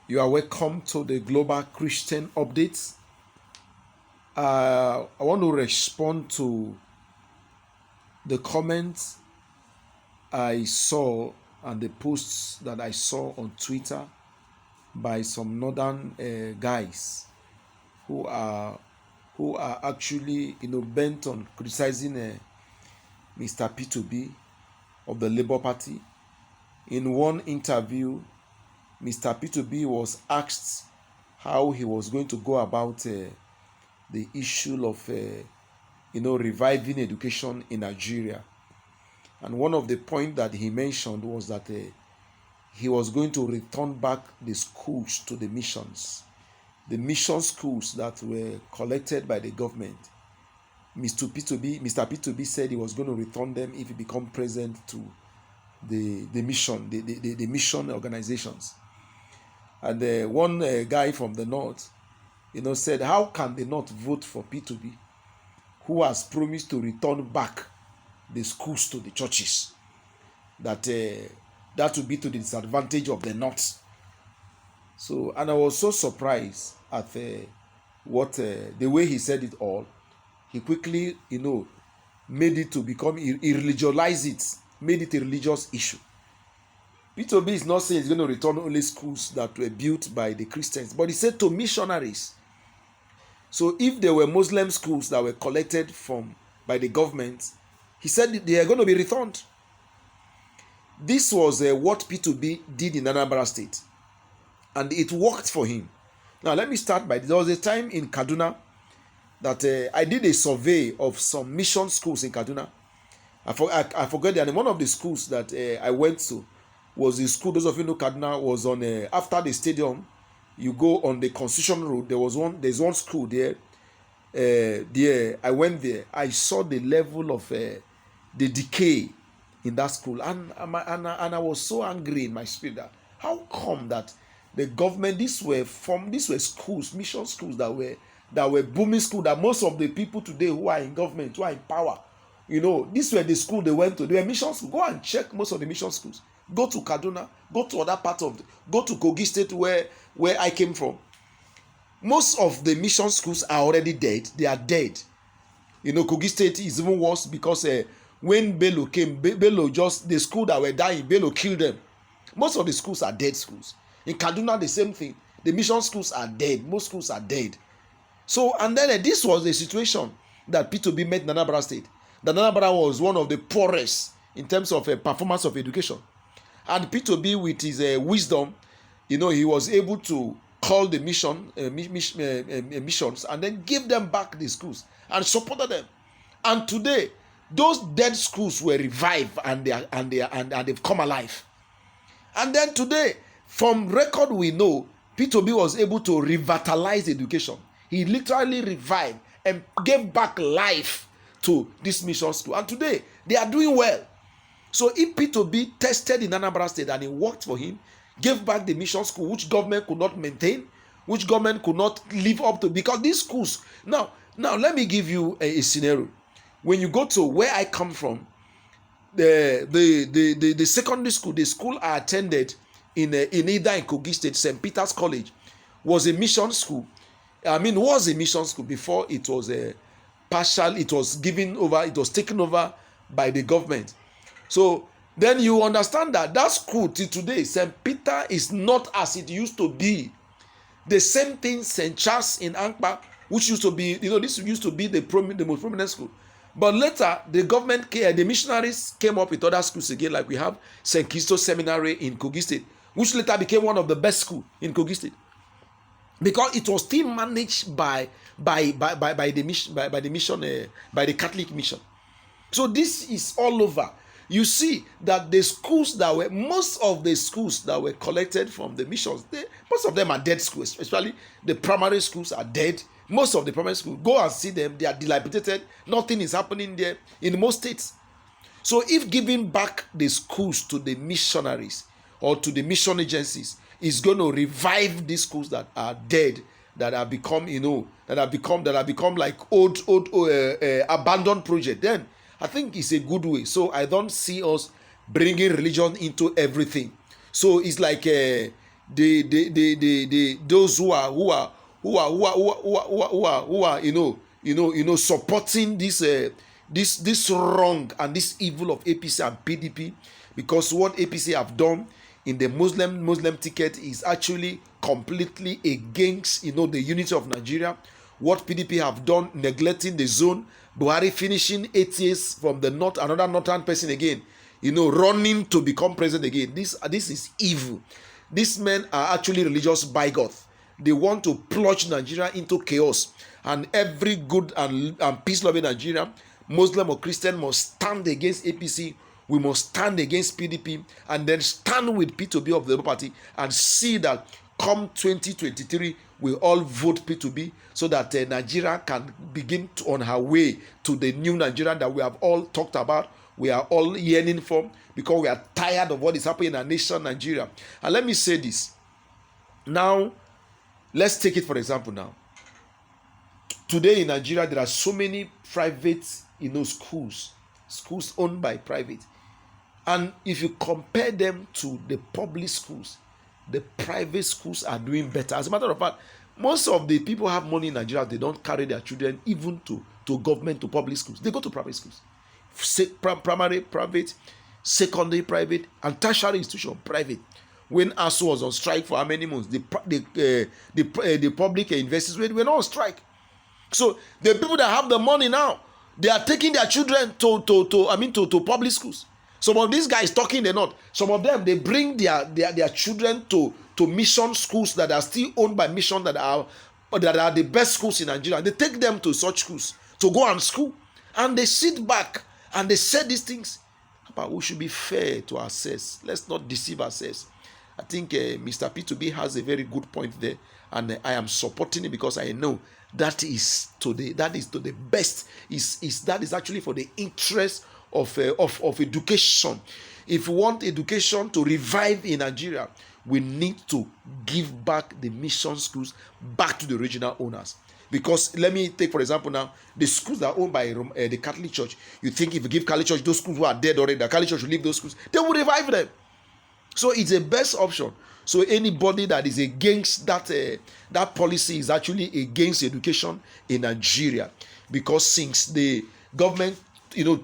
You are welcome to the Global Christian Updates. I want to respond to the comments I saw and the posts that I saw on Twitter by some northern guys who are actually bent on criticizing Mr. P2B of the Labour Party. In one interview, Mr. P2B was asked how he was going to go about the issue of reviving education in Nigeria. And one of the points that he mentioned was that he was going to return back the schools to the missions. The mission schools that were collected by the government. Mr. P2B said he was going to return them if he become president to the mission, the mission organizations. And one guy from the north, said, how can they not vote for P2B, who has promised to return back the schools to the churches? That would be to the disadvantage of the north. So, and I was so surprised at the way he said it all. He quickly, made it to become, he religionized it, made it a religious issue. P2B is not saying he's going to return only schools that were built by the Christians, but he said to missionaries. So if there were Muslim schools that were collected by the government, he said they are going to be returned. This was what P2B did in Anambra State, and it worked for him. Now let me start by, there was a time in Kaduna that I did a survey of some mission schools in Kaduna. I forget the name. One of the schools that I went to was the school, those of you know Kaduna, was on after the stadium. You go on the Constitution Road. There's one school there. I went there. I saw the level of the decay in that school, and I was so angry in my spirit that how come that the government, these were schools, mission schools that were booming schools, that most of the people today who are in government, who are in power, these were the school they went to. They were mission schools. Go and check most of the mission schools. Go to Kaduna, go to other parts go to Kogi State where I came from. Most of the mission schools are already dead. They are dead. Kogi State is even worse because when Bello came, Bello just, the school that were dying, Bello killed them. Most of the schools are dead schools. In Kaduna, the same thing. The mission schools are dead. Most schools are dead. So, and then this was the situation that P2B met in Anambra State. That Anambra was one of the poorest in terms of performance of education. And P2B, with his wisdom, he was able to call the missions and then give them back the schools and supported them. And today, those dead schools were revived and they've come alive. And then today, from record we know, P2B was able to revitalize education. He literally revived and gave back life to this mission school. And today, they are doing well. So if P2B tested in Anambra State and it worked for him, gave back the mission school, which government could not maintain, which government could not live up to, because these schools. Now let me give you a scenario. When you go to where I come from, the secondary school, the school I attended in Kogi State, St. Peter's College, was a mission school. Was a mission school before it was it was taken over by the government. So then you understand that school till today, St. Peter, is not as it used to be. The same thing, St. Charles in Ankpa, which used to be, this used to be the most prominent school. But later, the government, the missionaries came up with other schools again, like we have St. Christo Seminary in Kogi State, which later became one of the best schools in Kogi State, because it was still managed by the Catholic mission. So this is all over. You see that most of the schools that were collected from the missions, most of them are dead schools, especially the primary schools are dead. Most of the primary schools, go and see them, they are dilapidated. Nothing is happening there in most states. So if giving back the schools to the missionaries or to the mission agencies is going to revive these schools that are dead, that have become, like old abandoned project, then I think it's a good way. So I don't see us bringing religion into everything. So it's like those who are supporting this wrong and this evil of APC and PDP, because what APC have done in the Muslim ticket is actually completely against the unity of Nigeria. What PDP have done, neglecting the zone, Buhari finishing 8 years from the north, another northern person again, running to become president again. This is evil. These men are actually religious bigots. They want to plunge Nigeria into chaos, and every good and peace-loving Nigeria, Muslim or Christian, must stand against APC. We must stand against PDP, and then stand with P2B of the Labour Party, and see that come 2023, we all vote P2B, so that Nigeria can begin on her way to the new Nigeria that we have all talked about, we are all yearning for, because we are tired of what is happening in our nation, Nigeria. And let me say this. Now, let's take it for example now. Today in Nigeria, there are so many private schools owned by private. And if you compare them to the public schools, the private schools are doing better. As a matter of fact, most of the people have money in Nigeria, they don't carry their children even to government, to public schools. They go to private schools. Primary private, secondary private, and tertiary institution private. When ASU was on strike for how many months, the public universities were not on strike. So the people that have the money now, they are taking their children to public schools. Some of these guys talking, they're not. Some of them, they bring their children to mission schools that are still owned by mission, that are the best schools in Nigeria. They take them to such schools to go and school, and they sit back and they say these things. But we should be fair to ourselves. Let's not deceive ourselves. I think Mr. P2B has a very good point there, and I am supporting it because I know that is to the best. That is actually for the interest of education. If we want education to revive in Nigeria, we need to give back the mission schools back to the original owners. Because let me take for example now, the schools that are owned by the Catholic Church. You think if you give Catholic Church those schools who are dead already, the Catholic Church will leave those schools, they will revive them. So it's the best option. So anybody that is against that policy is actually against education in Nigeria, because since the government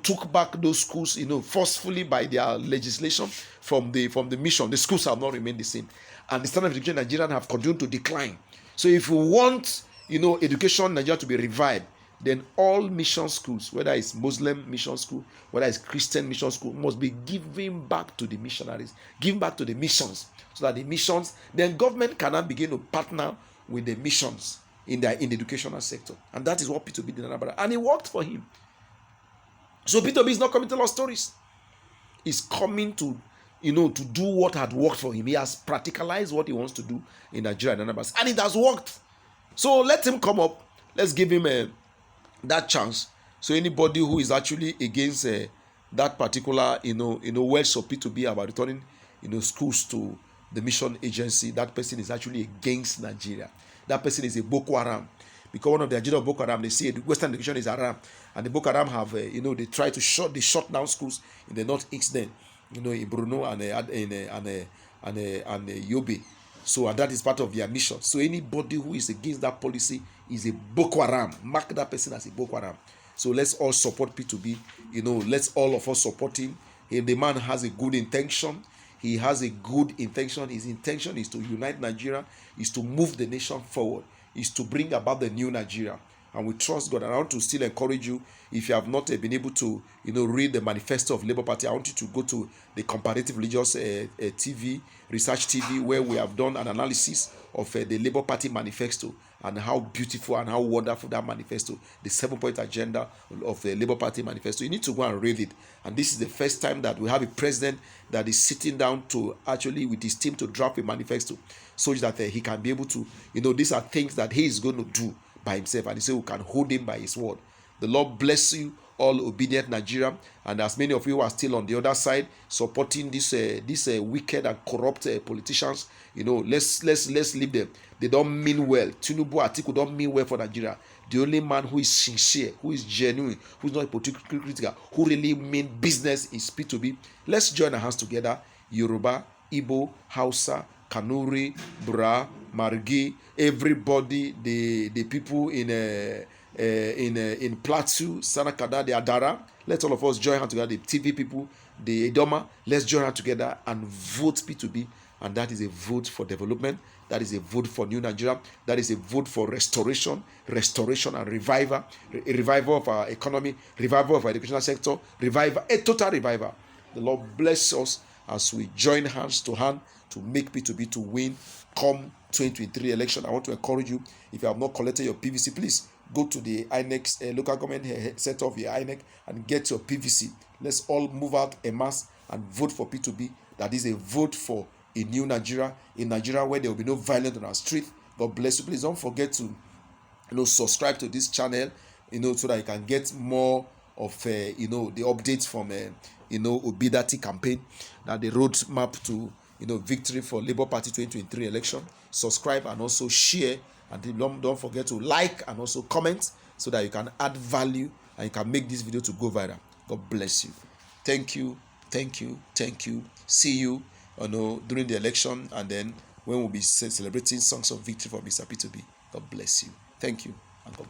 took back those schools forcefully by their legislation from the mission, the schools have not remained the same, and the standard of education in Nigeria have continued to decline. So if you want education in Nigeria to be revived, then all mission schools, whether it's Muslim mission school, whether it's Christian mission school, must be given back to the missionaries, given back to the missions, so that the missions, then government cannot begin to partner with the missions in the educational sector. And that is what P2B did in Anambra, and it worked for him. So P2B is not coming to tell us stories. He's coming to do what had worked for him. He has practicalized what he wants to do in Nigeria and Anambra, and it has worked. So let him come up. Let's give him that chance. So anybody who is actually against that particular words of P2B about returning schools to the mission agency, that person is actually against Nigeria. That person is a Boko Haram, because one of the agenda of Boko Haram, they say Western education is Haram, and the Boko Haram have they try to shut down schools in the northeast, then in Bruno and Yobe. So and that is part of their mission. So anybody who is against that policy is a Boko Haram. Mark that person as a Boko Haram. So let's all support P2B. Let's all of us support him. The man has a good intention. He has a good intention. His intention is to unite Nigeria, is to move the nation forward, is to bring about the new Nigeria. And we trust God. And I want to still encourage you, if you have not been able to read the manifesto of Labour Party, I want you to go to the Comparative Religious TV, Research TV, where we have done an analysis of the Labour Party manifesto, and how beautiful and how wonderful that manifesto, the 7-point agenda of the Labour Party manifesto. You need to go and read it. And this is the first time that we have a president that is sitting down to actually with his team to draft a manifesto, so that he can be able to, these are things that he is going to do by himself, and he said we can hold him by his word. The Lord bless you, all obedient Nigeria, and as many of you are still on the other side supporting these wicked and corrupt politicians, let's leave them. They don't mean well. Tinubu, Atiku don't mean well for Nigeria. The only man who is sincere, who is genuine, who is not politically critical, who really mean business is P2B. Let's join our hands together. Yoruba, Igbo, Hausa, Kanuri, Bra, Margi, everybody, the people in Plateau, Sanakada, the Adara. Let's all of us join hands together, the TV people, the Edoma. Let's join hands together and vote P2B. And that is a vote for development. That is a vote for new Nigeria. That is a vote for restoration and revival, a revival of our economy, revival of our educational sector, revival, a total revival. The Lord bless us as we join hands to hand to make P2B to win come 2023 election. I want to encourage you, if you have not collected your PVC, please go to the INEC local government center of the INEC and get your PVC. Let's all move out en masse and vote for P2B. That is a vote for a new Nigeria, in Nigeria where there will be no violence on our street. God bless you. Please don't forget to subscribe to this channel, so that you can get more of the updates from Obidati campaign, that the roadmap to victory for Labour Party 2023 election. Subscribe and also share, and don't forget to like and also comment, so that you can add value and you can make this video to go viral. God bless you. Thank you. See you during the election, and then when we'll be celebrating songs of victory for Mr. P2B. God bless you. Thank you, and God bless.